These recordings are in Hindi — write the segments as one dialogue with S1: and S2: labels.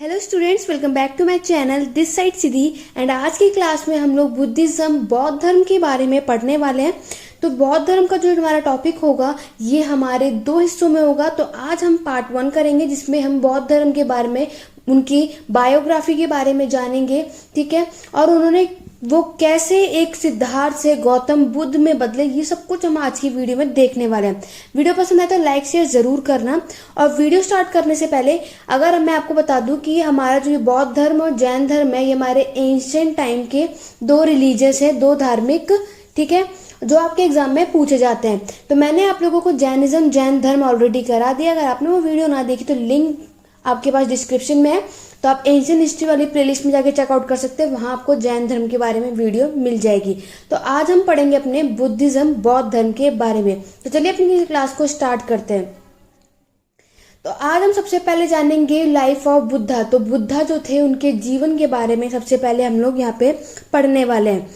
S1: Hello students, welcome back to my channel this side Siddhi. And आज की क्लास में हम लोग बुद्धिज्म बौद्ध धर्म के बारे में पढ़ने वाले हैं। तो बौद्ध धर्म का जो हमारा टॉपिक होगा ये हमारे दो हिस्सों में होगा। तो आज हम पार्ट 1 करेंगे जिसमें हम बौद्ध धर्म के बारे में, उनकी बायोग्राफी के बारे में जानेंगे, ठीक है। और उन्होंने वो कैसे एक सिद्धार्थ से गौतम बुद्ध में बदले, ये सब कुछ हम आज की वीडियो में देखने वाले हैं। वीडियो पसंद आए तो लाइक शेयर जरूर करना। और वीडियो स्टार्ट करने से पहले अगर मैं आपको बता दूं कि हमारा जो बौद्ध धर्म और जैन धर्म है, ये हमारे एंशिएंट टाइम के दो रिलीजियस है, दो धार्मिक, ठीक है, जो आपके एग्जाम में पूछे जाते हैं। तो मैंने आप लोगों को जैनिज्म, जैन धर्म ऑलरेडी करा दिया। अगर आपने वो वीडियो ना देखी तो लिंक आपके पास डिस्क्रिप्शन में है, तो आप एंशिएंट हिस्ट्री वाली प्लेलिस्ट में जाके चेकआउट कर सकते हैं। वहां आपको जैन धर्म के बारे में वीडियो मिल जाएगी। तो आज हम पढ़ेंगे अपने बुद्धिज्म बौद्ध धर्म के बारे में। तो चलिए अपनी क्लास को स्टार्ट करते हैं। तो आज हम सबसे पहले जानेंगे लाइफ ऑफ बुद्धा। तो बुद्धा जो थे उनके जीवन के बारे में सबसे पहले हम लोग यहाँ पे पढ़ने वाले हैं।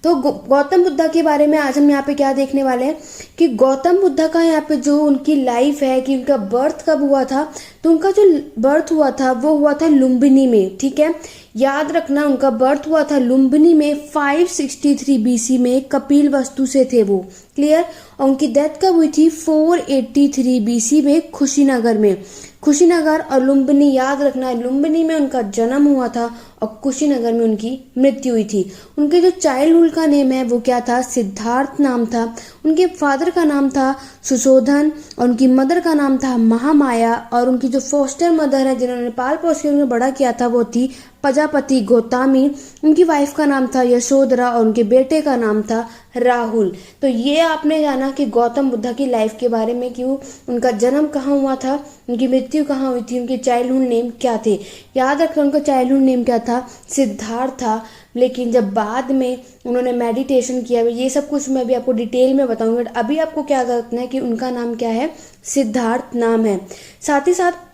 S1: तो गौतम बुद्धा के बारे में आज हम यहाँ पे क्या देखने वाले हैं कि गौतम बुद्धा का यहाँ पे जो उनकी लाइफ है, कि उनका बर्थ कब हुआ था। तो उनका जो बर्थ हुआ था वो हुआ था लुम्बिनी में, ठीक है। याद रखना, उनका बर्थ हुआ था लुम्बिनी में 563 बीसी में। कपिल वस्तु से थे वो, क्लियर। और उनकी डेथ कब हुई थी 483 बीसी में, कुशीनगर में। कुशीनगर और लुम्बिनी याद रखना है, लुम्बिनी में उनका जन्म हुआ था और कुशीनगर में उनकी मृत्यु हुई थी। उनके जो चाइल्डहुड का नेम है वो क्या था, सिद्धार्थ नाम था। उनके फादर का नाम था सुशोधन और उनकी मदर का नाम था महामाया। और उनकी जो फोस्टर मदर है, जिन्होंने पाल पोस के उन्हें बड़ा किया था, वो थी प्रजापति गौतमी। उनकी वाइफ का नाम था यशोधरा और उनके बेटे का नाम था राहुल। तो ये आपने जाना कि गौतम बुद्धा की लाइफ के बारे में, कि उनका जन्म कहाँ हुआ था, उनकी मृत्यु कहाँ हुई थी, उनके चाइल्डहुड नेम क्या थे। याद रखना, उनका चाइल्डहुड नेम क्या था, सिद्धार्थ था। लेकिन जब बाद में उन्होंने मेडिटेशन किया, ये सब कुछ मैं भी आपको डिटेल में बताऊंगा। अभी आपको क्या करना है कि उनका नाम क्या है, सिद्धार्थ नाम है। साथ ही साथ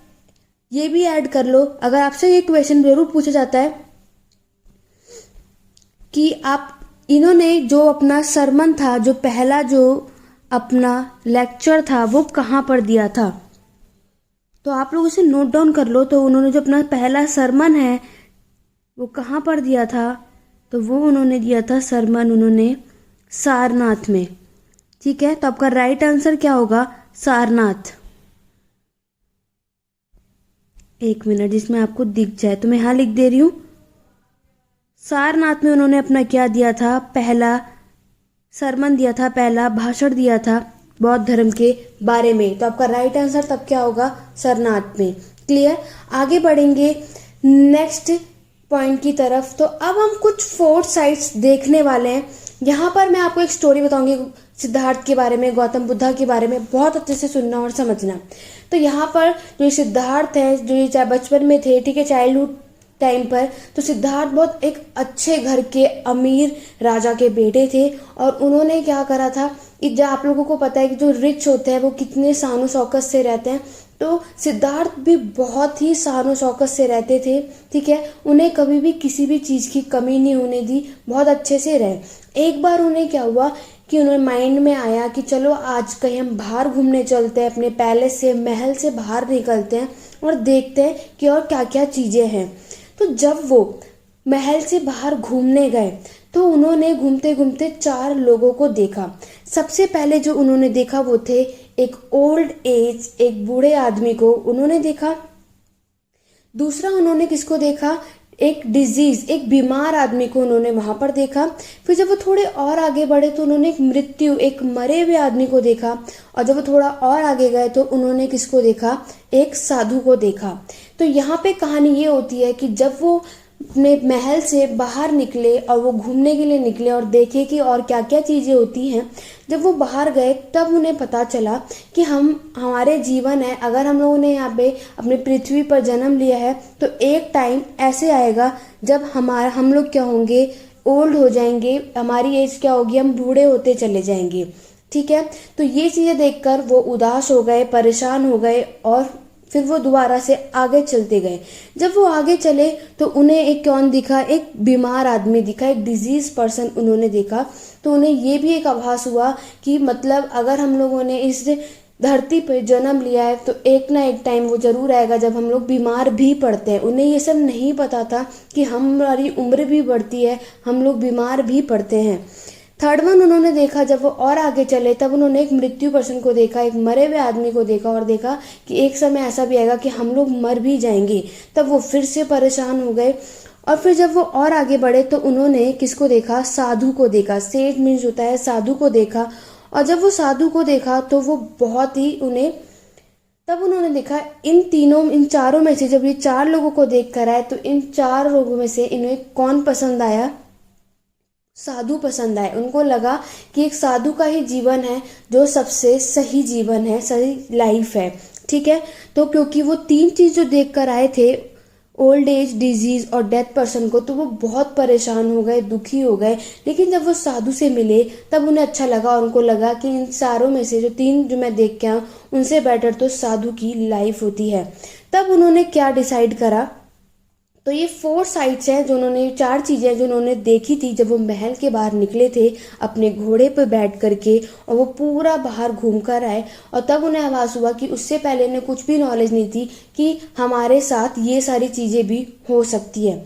S1: ये भी ऐड कर लो, अगर आपसे ये क्वेश्चन जरूर पूछा जाता है कि आप इन्होंने जो अपना सरमन था, जो पहला जो अपना लेक्चर था, वो कहाँ पर दिया था। तो आप लोग इसे नोट डाउन कर लो। तो उन्होंने जो अपना पहला सरमन है वो कहाँ पर दिया था, तो वो उन्होंने दिया था सरमन उन्होंने सारनाथ में, ठीक है। तो आपका राइट आंसर क्या होगा, सारनाथ। एक मिनट, जिसमें आपको दिख जाए तो मैं यहाँ लिख दे रही हूँ। सारनाथ में उन्होंने अपना क्या दिया था, पहला सरमन दिया था, पहला भाषण दिया था बौद्ध धर्म के बारे में। तो आपका राइट आंसर तब क्या होगा, सारनाथ में, क्लियर। आगे बढ़ेंगे नेक्स्ट पॉइंट की तरफ। तो अब हम कुछ फोर्ट साइट्स देखने वाले हैं। यहाँ पर मैं आपको एक स्टोरी बताऊंगी सिद्धार्थ के बारे में, गौतम बुद्धा के बारे में। बहुत अच्छे से सुनना और समझना। तो यहाँ पर जो सिद्धार्थ है, जो ये बचपन में थे, ठीक है, चाइल्डहुड टाइम पर, तो सिद्धार्थ बहुत एक अच्छे घर के अमीर राजा के बेटे थे। और उन्होंने क्या करा था, जो आप लोगों को पता है कि जो रिच होते हैं वो कितने शानो शौकत से रहते हैं। तो सिद्धार्थ भी बहुत ही शानो शौकत से रहते थे, ठीक है। उन्हें कभी भी किसी भी चीज की कमी नहीं होने दी, बहुत अच्छे से रहे। एक बार उन्हें क्या हुआ कि उन्हें माइंड में आया कि चलो आज कहीं हम बाहर घूमने चलते हैं, अपने पैलेस से, महल से बाहर निकलते हैं और देखते हैं कि और क्या क्या चीजें हैं। तो जब वो महल से बाहर घूमने गए तो उन्होंने घूमते घूमते 4 लोगों को देखा। सबसे पहले जो उन्होंने देखा वो थे एक ओल्ड एज, एक बूढ़े आदमी को उन्होंने देखा। दूसरा उन्होंने किसको देखा, एक डिजीज, एक बीमार आदमी को उन्होंने वहां पर देखा। फिर जब वो थोड़े और आगे बढ़े तो उन्होंने एक मृत्यु, एक मरे हुए आदमी को देखा। और जब वो थोड़ा और आगे गए तो उन्होंने किसको देखा, एक साधु को देखा। तो यहाँ पे कहानी ये होती है कि जब वो अपने महल से बाहर निकले और वो घूमने के लिए निकले और देखे कि और क्या क्या चीजें होती हैं, जब वो बाहर गए तब उन्हें पता चला कि हमारे जीवन है, अगर हम लोगों ने यहाँ पे अपने पृथ्वी पर जन्म लिया है तो एक टाइम ऐसे आएगा जब हम लोग क्या होंगे, ओल्ड हो जाएंगे, हमारी एज क्या होगी, हम बूढ़े होते चले जाएंगे, ठीक है। तो ये चीजें देखकर वो उदास हो गए, परेशान हो गए और फिर वो दोबारा से आगे चलते गए। जब वो आगे चले तो उन्हें एक कौन दिखा, एक बीमार आदमी दिखा, एक डिजीज पर्सन उन्होंने देखा। तो उन्हें ये भी एक आभास हुआ कि मतलब अगर हम लोगों ने इस धरती पे जन्म लिया है तो एक ना एक टाइम वो जरूर आएगा जब हम लोग बीमार भी पड़ते हैं। उन्हें ये सब नहीं पता था कि हमारी उम्र भी बढ़ती है, हम लोग बीमार भी पड़ते हैं। थर्ड वन उन्होंने देखा, जब वो और आगे चले तब उन्होंने एक मृत्यु पर्सन को देखा, एक मरे हुए आदमी को देखा और देखा कि एक समय ऐसा भी आएगा कि हम लोग मर भी जाएंगे। तब वो फिर से परेशान हो गए। और फिर जब वो और आगे बढ़े तो उन्होंने किसको देखा? साधु को देखा। सेज मीन्स होता है साधु को देखा। और जब वो साधु को देखा तो वो बहुत ही तब उन्होंने देखा इन चारों में से, जब ये चार लोगों को देख कर आए तो इन चार लोगों में से इन्हें कौन पसंद आया? साधु पसंद आए। उनको लगा कि एक साधु का ही जीवन है जो सबसे सही जीवन है, सही लाइफ है। ठीक है, तो क्योंकि वो तीन चीज जो देख कर आए थे, ओल्ड एज, डिजीज और डेथ पर्सन को, तो वो बहुत परेशान हो गए, दुखी हो गए। लेकिन जब वो साधु से मिले तब उन्हें अच्छा लगा और उनको लगा कि इन चारों में से जो तीन जो मैं देख के आऊँ उनसे बेटर तो साधु की लाइफ होती है। तब उन्होंने क्या डिसाइड करा? तो ये 4 साइट्स हैं जो उन्होंने, 4 चीजें जो उन्होंने देखी थी जब वो महल के बाहर निकले थे अपने घोड़े पर बैठ करके, और वो पूरा बाहर घूम कर आए। और तब उन्हें आभास हुआ कि उससे पहले उन्हें कुछ भी नॉलेज नहीं थी कि हमारे साथ ये सारी चीजें भी हो सकती है।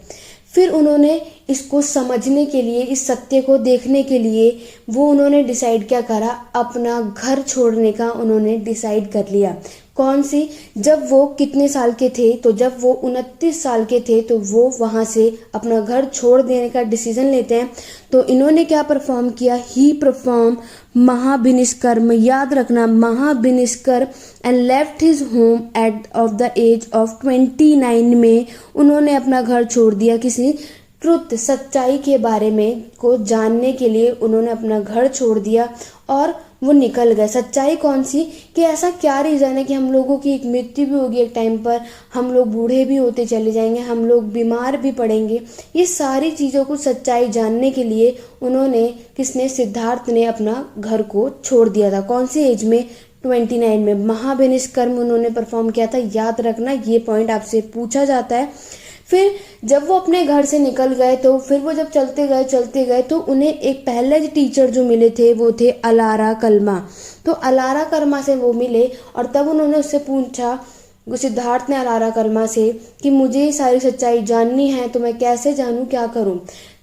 S1: फिर उन्होंने इसको समझने के लिए, इस सत्य को देखने के लिए वो उन्होंने डिसाइड क्या करा? अपना घर छोड़ने का उन्होंने डिसाइड कर लिया। कौन सी? जब वो कितने साल के थे? तो जब वो 29 साल के थे तो वो वहां से अपना घर छोड़ देने का डिसीजन लेते हैं। तो इन्होंने क्या परफॉर्म किया? ही परफॉर्म महाभिनिष्कर्म, याद रखना महाभिनिष्कर, and left his home at of the age of 29 में उन्होंने अपना घर छोड़ दिया। किसी ट्रुथ, सच्चाई के बारे में को जानने के लिए उन्होंने अपना घर छोड़ दिया और वो निकल गए। सच्चाई कौन सी? कि ऐसा क्या रीज़न है कि हम लोगों की एक मृत्यु भी होगी एक टाइम पर, हम लोग बूढ़े भी होते चले जाएंगे, हम लोग बीमार भी पड़ेंगे। ये सारी चीज़ों को सच्चाई जानने के लिए उन्होंने, किसने? सिद्धार्थ ने अपना घर को छोड़ दिया था। कौन सी एज में? 29 में। महाभिनिष्कर्म उन्होंने परफॉर्म किया था, याद रखना ये पॉइंट आपसे पूछा जाता है। फिर जब वो अपने घर से निकल गए तो फिर वो जब चलते गए तो उन्हें एक पहले टीचर जो मिले थे वो थे अलारा कल्मा। तो अलारा कल्मा से वो मिले और तब उन्होंने उससे पूछा, सिद्धार्थ ने अलारा कल्मा से, कि मुझे सारी सच्चाई जाननी है तो मैं कैसे जानूं, क्या करूं?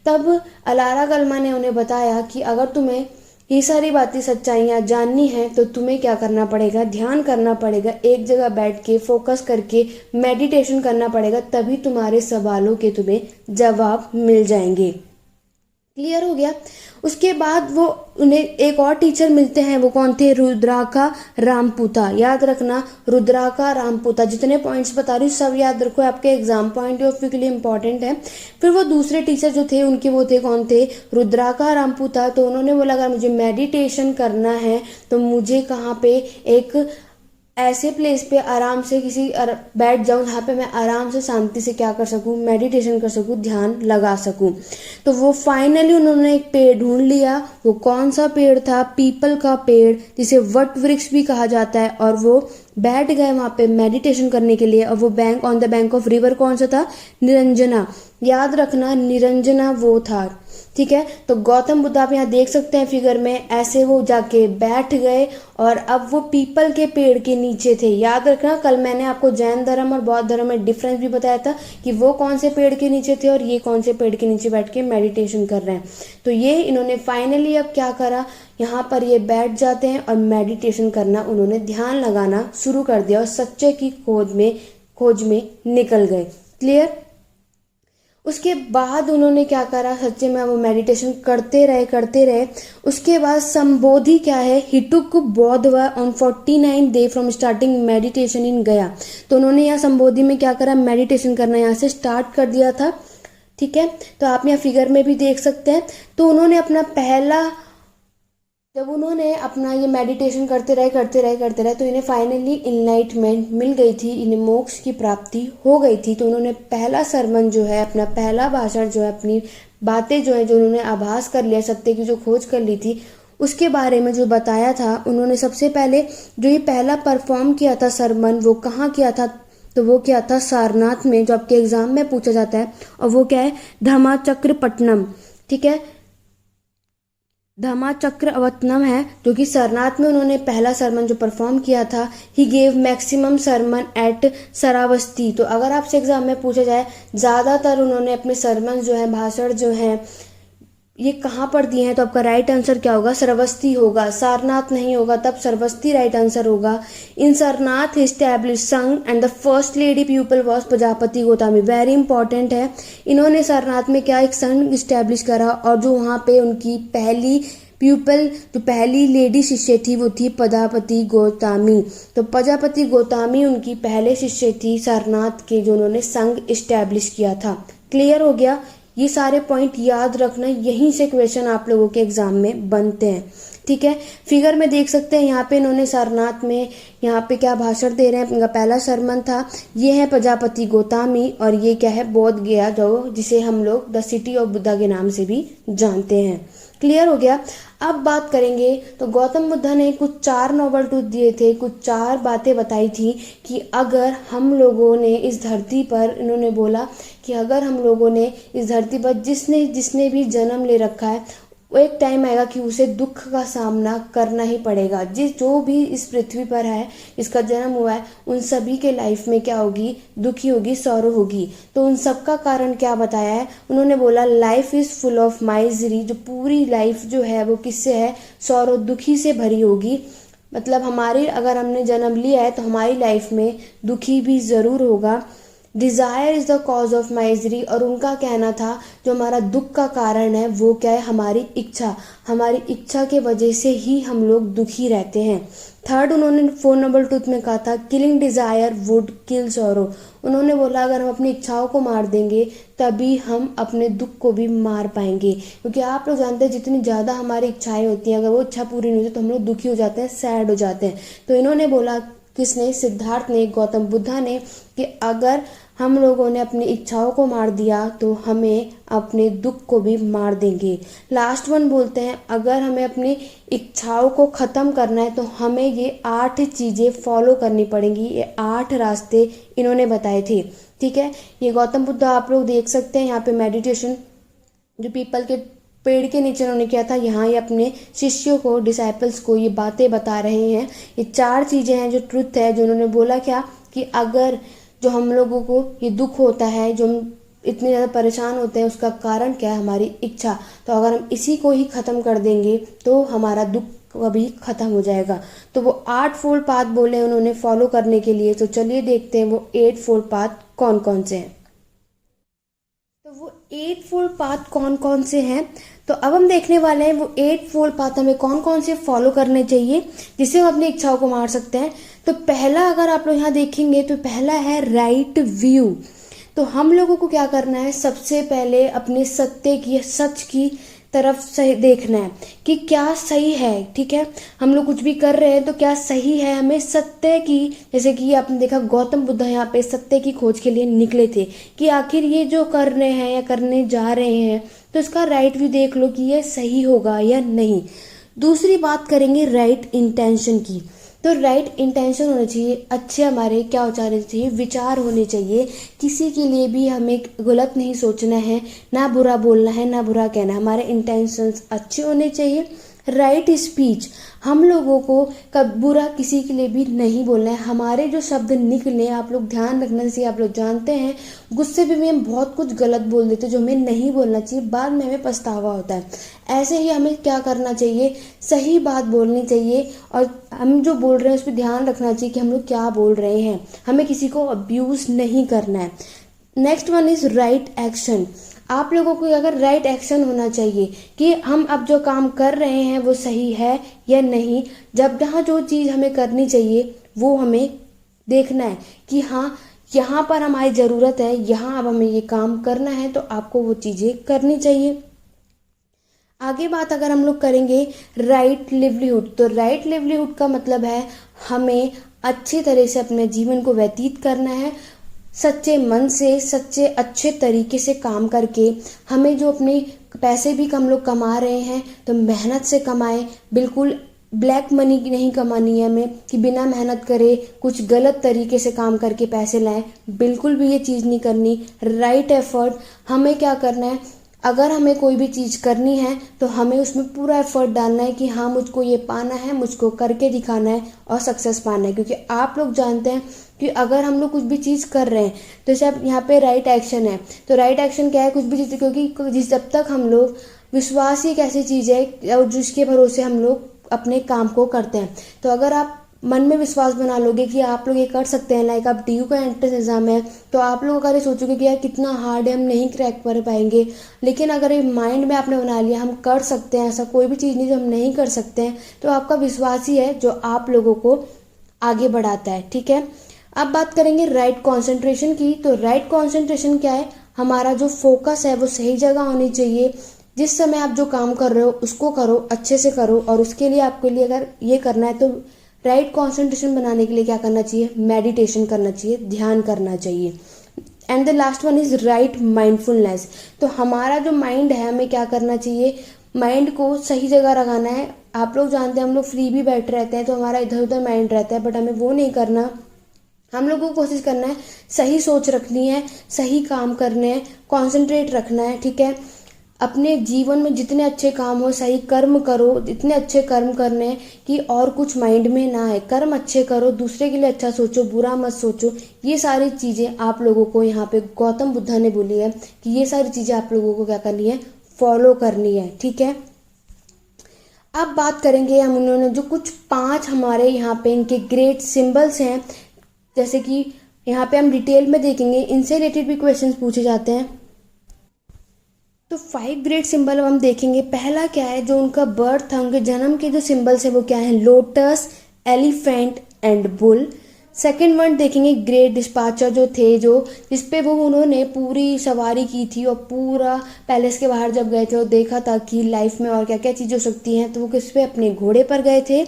S1: तब अलारा कल्मा ने उन्हें बताया कि अगर तुम्हें ये सारी बातें, सच्चाइयाँ जाननी है तो तुम्हें क्या करना पड़ेगा? ध्यान करना पड़ेगा, एक जगह बैठ के फोकस करके मेडिटेशन करना पड़ेगा, तभी तुम्हारे सवालों के तुम्हें जवाब मिल जाएंगे। क्लियर हो गया? उसके बाद वो उन्हें एक और टीचर मिलते हैं, वो कौन थे? रुद्राका रामपुता। याद रखना, रुद्राका रामपुता। जितने पॉइंट्स बता रही हूँ सब याद रखो, आपके एग्जाम पॉइंट ऑफ व्यू के लिए इंपॉर्टेंट है। फिर वो दूसरे टीचर जो थे उनके वो थे, कौन थे? रुद्राका रामपुता। तो उन्होंने बोला अगर मुझे मेडिटेशन करना है तो मुझे कहाँ पे एक ऐसे प्लेस पे आराम से बैठ जाऊं जहाँ पे मैं आराम से शांति से क्या कर सकूं? मेडिटेशन कर सकूं, ध्यान लगा सकूं। तो वो फाइनली उन्होंने एक पेड़ ढूंढ लिया। वो कौन सा पेड़ था? पीपल का पेड़, जिसे वट वृक्ष भी कहा जाता है। और वो बैठ गए वहां पे मेडिटेशन करने के लिए। और वो on the bank of river कौन सा था? निरंजना। याद रखना, निरंजना वो था। ठीक है, तो गौतम बुद्ध आप यहाँ देख सकते हैं फिगर में, ऐसे वो जाके बैठ गए और अब वो पीपल के पेड़ के नीचे थे। याद रखना, कल मैंने आपको जैन धर्म और बौद्ध धर्म में डिफरेंस भी बताया था कि वो कौन से पेड़ के नीचे थे और ये कौन से पेड़ के नीचे बैठ के मेडिटेशन कर रहे हैं। तो ये इन्होंने फाइनली अब क्या करा, यहाँ पर ये बैठ जाते हैं और मेडिटेशन करना, उन्होंने ध्यान लगाना शुरू कर दिया और सच्चे की खोज में निकल गए। क्लियर? उसके बाद उन्होंने क्या करा, सच्चे में वो मेडिटेशन करते रहे। उसके बाद संबोधि क्या है? ही टुक बौद्ध on 49 day from starting meditation इन गया। तो उन्होंने यहाँ संबोधि में क्या करा? मेडिटेशन करना यहाँ से स्टार्ट कर दिया था। ठीक है, तो आप यहाँ फिगर में भी देख सकते हैं। तो उन्होंने अपना जब उन्होंने अपना ये मेडिटेशन करते रहे तो इन्हें फाइनली इनलाइटमेंट मिल गई थी, इन्हें मोक्ष की प्राप्ति हो गई थी। तो उन्होंने पहला सरमन जो है, अपना पहला भाषण जो है, अपनी बातें जो है, जो उन्होंने आभास कर लिया, सत्य की जो खोज कर ली थी, उसके बारे में जो बताया था उन्होंने सबसे पहले जो ये पहला परफॉर्म किया था सरमन, वो कहाँ किया था? तो वो क्या था? सारनाथ में, जो आपके एग्जाम में पूछा जाता है। और वो क्या है? धम्मचक्रपट्टनम। ठीक है, धम्मचक्रवतनम है, जो कि सरनाथ में उन्होंने पहला सरमन जो परफॉर्म किया था। He gave maximum sermon at Shravasti. तो अगर आपसे एग्जाम में पूछा जाए ज़्यादातर उन्होंने अपने सरमन जो है, भाषण जो हैं, ये कहाँ पर दिए हैं, तो आपका राइट आंसर क्या होगा? सरवस्ती होगा। सारनाथ नहीं होगा, तब सरवस्ती राइट आंसर होगा। इन सरनाथ एस्टैब्लिश संघ and the first lady people was Prajapati Gotami. Very important है। इन्होंने सरनाथ में क्या एक संघ इस्टेब्लिश करा, और जो वहाँ पे उनकी पहली प्यूपल, जो पहली लेडी शिष्य थी, वो थी प्रजापति गोतामी। तो प्रजापति गोतामी उनकी पहले शिष्य थी सरनाथ के, जो उन्होंने संघ इस्टेब्लिश किया था। क्लियर हो गया? ये सारे पॉइंट याद रखना, यहीं से क्वेश्चन आप लोगों के एग्जाम में बनते हैं। ठीक है, फिगर में देख सकते हैं यहाँ पे इन्होंने सारनाथ में यहाँ पे क्या भाषण दे रहे हैं। इनका पहला सरमन था। ये है प्रजापति गोतामी, और ये क्या है? बोध गया, जो जिसे हम लोग द सिटी ऑफ बुद्धा के नाम से भी जानते हैं। क्लियर हो गया? अब बात करेंगे तो गौतम बुद्धा ने कुछ 4 नोबल ट्रूथ दिए थे, कुछ 4 बातें बताई थी कि अगर हम लोगों ने इस धरती पर, इन्होंने बोला कि अगर हम लोगों ने इस धरती पर जिसने जिसने भी जन्म ले रखा है, वो एक टाइम आएगा कि उसे दुख का सामना करना ही पड़ेगा। जो भी इस पृथ्वी पर है, इसका जन्म हुआ है, उन सभी के लाइफ में क्या होगी? दुखी होगी, सौरो होगी। तो उन सब का कारण क्या बताया है? उन्होंने बोला life is full of misery. जो पूरी लाइफ जो है वो किससे है? सौरो, दुखी से भरी होगी। मतलब हमारी, अगर हमने जन्म लिया है तो हमारी लाइफ में दुखी भी ज़रूर होगा। Desire is the cause of misery. और उनका कहना था जो हमारा दुख का कारण है वो क्या है? हमारी इच्छा। हमारी इच्छा के वजह से ही हम लोग दुखी रहते हैं। थर्ड, उन्होंने 4 नंबर ट्रूथ में कहा था killing desire would kill sorrow. उन्होंने बोला अगर हम अपनी इच्छाओं को मार देंगे तभी हम अपने दुख को भी मार पाएंगे। क्योंकि आप लोग जानते हैं जितनी ज़्यादा हमारी इच्छाएं होती हैं, अगर वो इच्छा पूरी नहीं होती तो हम लोग दुखी हो जाते हैं, सैड हो जाते हैं। तो इन्होंने बोला, किसने? सिद्धार्थ ने, गौतम बुद्धा ने, कि अगर हम लोगों ने अपनी इच्छाओं को मार दिया तो हमें अपने दुख को भी मार देंगे। लास्ट वन बोलते हैं अगर हमें अपनी इच्छाओं को ख़त्म करना है तो हमें ये 8 चीज़ें फॉलो करनी पड़ेंगी। ये 8 रास्ते इन्होंने बताए थे। ठीक है, ये गौतम बुद्ध आप लोग देख सकते हैं यहाँ पे मेडिटेशन जो पीपल के पेड़ के नीचे उन्होंने किया था, यहाँ ये अपने शिष्यों को, डिसाइपल्स को ये बातें बता रहे हैं। ये 4 चीज़ें हैं जो ट्रुथ है, जो उन्होंने बोला क्या कि अगर जो हम लोगों को ये दुख होता है, जो हम इतने ज़्यादा परेशान होते हैं, उसका कारण क्या है? हमारी इच्छा। तो अगर हम इसी को ही ख़त्म कर देंगे तो हमारा दुख कभी ख़त्म हो जाएगा। तो वो 8 फोल्ड पाथ बोले उन्होंने फॉलो करने के लिए। तो चलिए देखते हैं वो 8 फोल्ड पाथ कौन कौन से हैं। तो वो 8 फोल्ड पाथ कौन कौन से हैं, तो अब हम देखने वाले हैं वो 8 फोल्ड पाथ हमें कौन कौन से फॉलो करने चाहिए जिससे हम अपनी इच्छाओं को मार सकते हैं। तो पहला, अगर आप लोग यहाँ देखेंगे तो पहला है राइट व्यू। तो हम लोगों को क्या करना है? सबसे पहले अपने सत्य की, सच की तरफ सही देखना है कि क्या सही है। ठीक है, हम लोग कुछ भी कर रहे हैं तो क्या सही है? हमें सत्य की, जैसे कि आपने देखा गौतम बुद्ध यहाँ पे सत्य की खोज के लिए निकले थे कि आखिर ये जो कर रहे हैं या करने जा रहे हैं तो इसका राइट व्यू देख लो कि ये सही होगा या नहीं। दूसरी बात करेंगे राइट इंटेंशन की। तो राइट इंटेंशन होना चाहिए, अच्छे हमारे क्या उच्चारने चाहिए? विचार होने चाहिए। किसी के लिए भी हमें गलत नहीं सोचना है, ना बुरा बोलना है, ना बुरा कहना है। हमारे इंटेंशंस अच्छे होने चाहिए। राइट स्पीच, हम लोगों को कब बुरा किसी के लिए भी नहीं बोलना है। हमारे जो शब्द निकले, आप लोग ध्यान रखना, जैसे आप लोग जानते हैं गुस्से में हम बहुत कुछ गलत बोल देते हैं जो हमें नहीं बोलना चाहिए, बाद में हमें पछतावा होता है। ऐसे ही हमें क्या करना चाहिए? सही बात बोलनी चाहिए, और हम जो बोल रहे हैं उस पर ध्यान रखना चाहिए कि हम लोग क्या बोल रहे हैं। हमें किसी को अब्यूज़ नहीं करना है। Next one is right action. आप लोगों को अगर राइट एक्शन होना चाहिए कि हम अब जो काम कर रहे हैं वो सही है या नहीं। जब जहाँ जो चीज़ हमें करनी चाहिए वो हमें देखना है कि हाँ यहाँ पर हमारी ज़रूरत है, यहाँ अब हमें ये काम करना है, तो आपको वो चीज़ें करनी चाहिए। आगे बात अगर हम लोग करेंगे राइट लिवलीहुड, तो राइट लिवलीहुड का मतलब है हमें अच्छी तरह से अपने जीवन को व्यतीत करना है, सच्चे मन से, सच्चे अच्छे तरीके से काम करके। हमें जो अपने पैसे भी हम लोग कमा रहे हैं तो मेहनत से कमाएं, बिल्कुल ब्लैक मनी नहीं कमानी है हमें कि बिना मेहनत करे कुछ गलत तरीके से काम करके पैसे लाएं, बिल्कुल भी ये चीज़ नहीं करनी। राइट एफर्ट, हमें क्या करना है? अगर हमें कोई भी चीज़ करनी है तो हमें उसमें पूरा एफर्ट डालना है कि हाँ मुझको ये पाना है, मुझको करके दिखाना है और सक्सेस पाना है। क्योंकि आप लोग जानते हैं कि अगर हम लोग कुछ भी चीज़ कर रहे हैं तो जैसे अब यहाँ पे राइट एक्शन है, तो राइट एक्शन क्या है, कुछ भी चीज़, क्योंकि जब तक हम लोग, विश्वास ही एक ऐसी चीज़ है और जिसके भरोसे हम लोग अपने काम को करते हैं। तो अगर आप मन में विश्वास बना लोगे कि आप लोग ये कर सकते हैं, लाइक आप DU का एंट्रेंस एग्जाम है तो आप लोग अगर ये सोचोगे कि यार कितना हार्ड है, हम नहीं क्रैक कर पाएंगे, लेकिन अगर ये माइंड में आपने बना लिया हम कर सकते हैं, ऐसा कोई भी चीज़ नहीं जो हम नहीं कर सकते हैं, तो आपका विश्वास ही है जो आप लोगों को आगे बढ़ाता है। ठीक है, अब बात करेंगे राइट कॉन्सेंट्रेशन की। तो राइट कॉन्सेंट्रेशन क्या है, हमारा जो फोकस है वो सही जगह होनी चाहिए। जिस समय आप जो काम कर रहे हो उसको करो, अच्छे से करो, और उसके लिए आपके लिए अगर ये करना है तो राइट कंसंट्रेशन बनाने के लिए क्या करना चाहिए, मेडिटेशन करना चाहिए, ध्यान करना चाहिए। And the last one is right mindfulness. तो हमारा जो माइंड है हमें क्या करना चाहिए, माइंड को सही जगह लगाना है। आप लोग जानते हैं हम लोग फ्री भी बैठे रहते हैं तो हमारा इधर उधर माइंड रहता है, बट हमें वो नहीं करना। हम लोगों को कोशिश करना है, सही सोच रखनी है, सही काम करने हैं, कॉन्सेंट्रेट रखना है। ठीक है, अपने जीवन में जितने अच्छे काम हो सही कर्म करो, इतने अच्छे कर्म करने हैं कि और कुछ माइंड में ना आए। कर्म अच्छे करो, दूसरे के लिए अच्छा सोचो, बुरा मत सोचो। ये सारी चीज़ें आप लोगों को यहाँ पे गौतम बुद्धा ने बोली है कि ये सारी चीज़ें आप लोगों को क्या करनी है, फॉलो करनी है। ठीक है, अब बात करेंगे हम उन्होंने जो कुछ 5 हमारे यहाँ पे इनके ग्रेट सिंबल्स हैं, जैसे कि यहाँ पे हम डिटेल में देखेंगे, इनसे रिलेटेड भी क्वेश्चंस पूछे जाते हैं। तो 5 ग्रेट सिंबल हम देखेंगे। पहला क्या है, जो उनका बर्थ है, उनके जन्म के जो सिंबल्स है वो क्या है, lotus, elephant and bull. Second one देखेंगे ग्रेट डिस्पैचर जो थे, जो जिसपे वो उन्होंने पूरी सवारी की थी और पूरा पैलेस के बाहर जब गए थे और देखा था कि लाइफ में और क्या क्या चीज़ हो सकती हैं, तो वो किस पे, अपने घोड़े पर गए थे।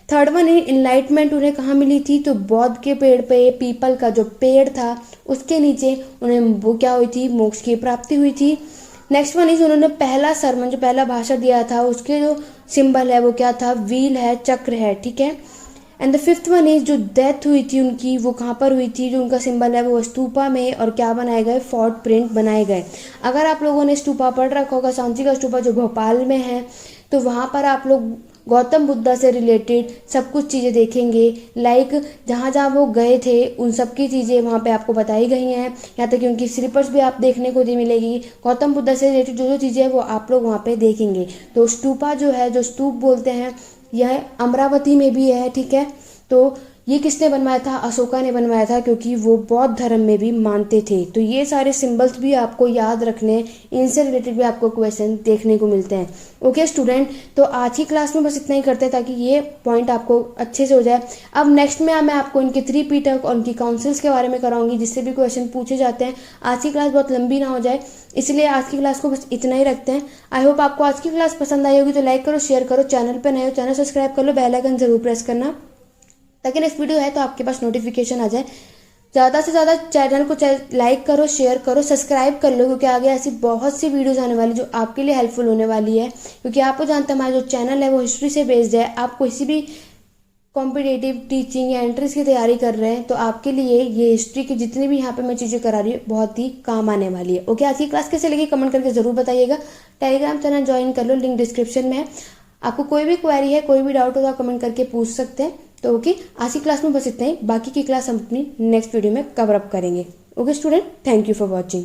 S1: थर्ड वन इनलाइटमेंट उन्हें कहाँ मिली थी, तो बौद्ध के पेड़ पे, पीपल का जो पेड़ था उसके नीचे उन्हें वो क्या हुई थी, मोक्ष की प्राप्ति हुई थी। नेक्स्ट वन इज उन्होंने पहला सरमन जो पहला भाषण दिया था उसके जो सिंबल है वो क्या था, व्हील है, चक्र है। ठीक है, and the fifth one is जो डेथ हुई थी उनकी वो कहाँ पर हुई थी, जो उनका सिंबल है वो स्तूपा में, और क्या बनाए गए, फोर्ट प्रिंट बनाए गए। अगर आप लोगों ने स्तूपा पढ़ रखा होगा, सांची का स्तूपा जो भोपाल में है, तो वहाँ पर आप लोग गौतम बुद्धा से रिलेटेड सब कुछ चीज़ें देखेंगे, लाइक जहाँ जहाँ वो गए थे उन सब की चीज़ें वहाँ पे आपको बताई गई हैं। यहाँ तक कि उनकी स्लीपर्स भी आप देखने को मिलेगी। गौतम बुद्धा से रिलेटेड जो जो चीज़ें हैं वो आप लोग वहाँ पे देखेंगे। तो स्तूपा जो है, जो स्तूप बोलते हैं, यह अमरावती में भी है। ठीक है, तो ये किसने बनवाया था, अशोका ने बनवाया था, क्योंकि वो बौद्ध धर्म में भी मानते थे। तो ये सारे सिंबल्स भी आपको याद रखने, इनसे रिलेटेड भी आपको क्वेश्चन देखने को मिलते हैं। ओके स्टूडेंट, तो आज की क्लास में बस इतना ही करते हैं ताकि ये पॉइंट आपको अच्छे से हो जाए। अब नेक्स्ट में मैं आपको इनके 3 पीटक और उनकी काउंसिल्स के बारे में कराऊंगी, जिससे भी क्वेश्चन पूछे जाते हैं। आज की क्लास बहुत लंबी ना हो जाए, इसलिए आज की क्लास को बस इतना ही रखते हैं। आई होप आपको आज की क्लास पसंद आई होगी, तो लाइक करो, शेयर करो, चैनल पर नए हो चैनल सब्सक्राइब कर लो, बेल आइकन जरूर प्रेस करना ताकि नेक्स्ट वीडियो है तो आपके पास नोटिफिकेशन आ जाए। ज़्यादा से ज़्यादा चैनल को लाइक करो, शेयर करो, सब्सक्राइब कर लो, क्योंकि आगे ऐसी बहुत सी वीडियोस आने वाली जो आपके लिए हेल्पफुल होने वाली है। क्योंकि आपको जानते हैं हमारा जो चैनल है वो हिस्ट्री से बेस्ड है। आप किसी भी कॉम्पिटेटिव टीचिंग या एंट्रेंस की तैयारी कर रहे हैं तो आपके लिए ये हिस्ट्री की जितनी भी यहाँ पे मैं चीज़ें करा रही हूँ बहुत ही काम आने वाली है। ओके, आज की क्लास कैसे लगी कमेंट करके ज़रूर बताइएगा। टेलीग्राम चैनल ज्वाइन कर लो, लिंक डिस्क्रिप्शन में है। आपको कोई भी क्वेरी है, कोई भी डाउट हो तो आप कमेंट करके पूछ सकते हैं। तो ओके, आज की क्लास में बस इतना ही, बाकी की क्लास हम अपनी नेक्स्ट वीडियो में कवर अप करेंगे। Okay student, thank you for watching.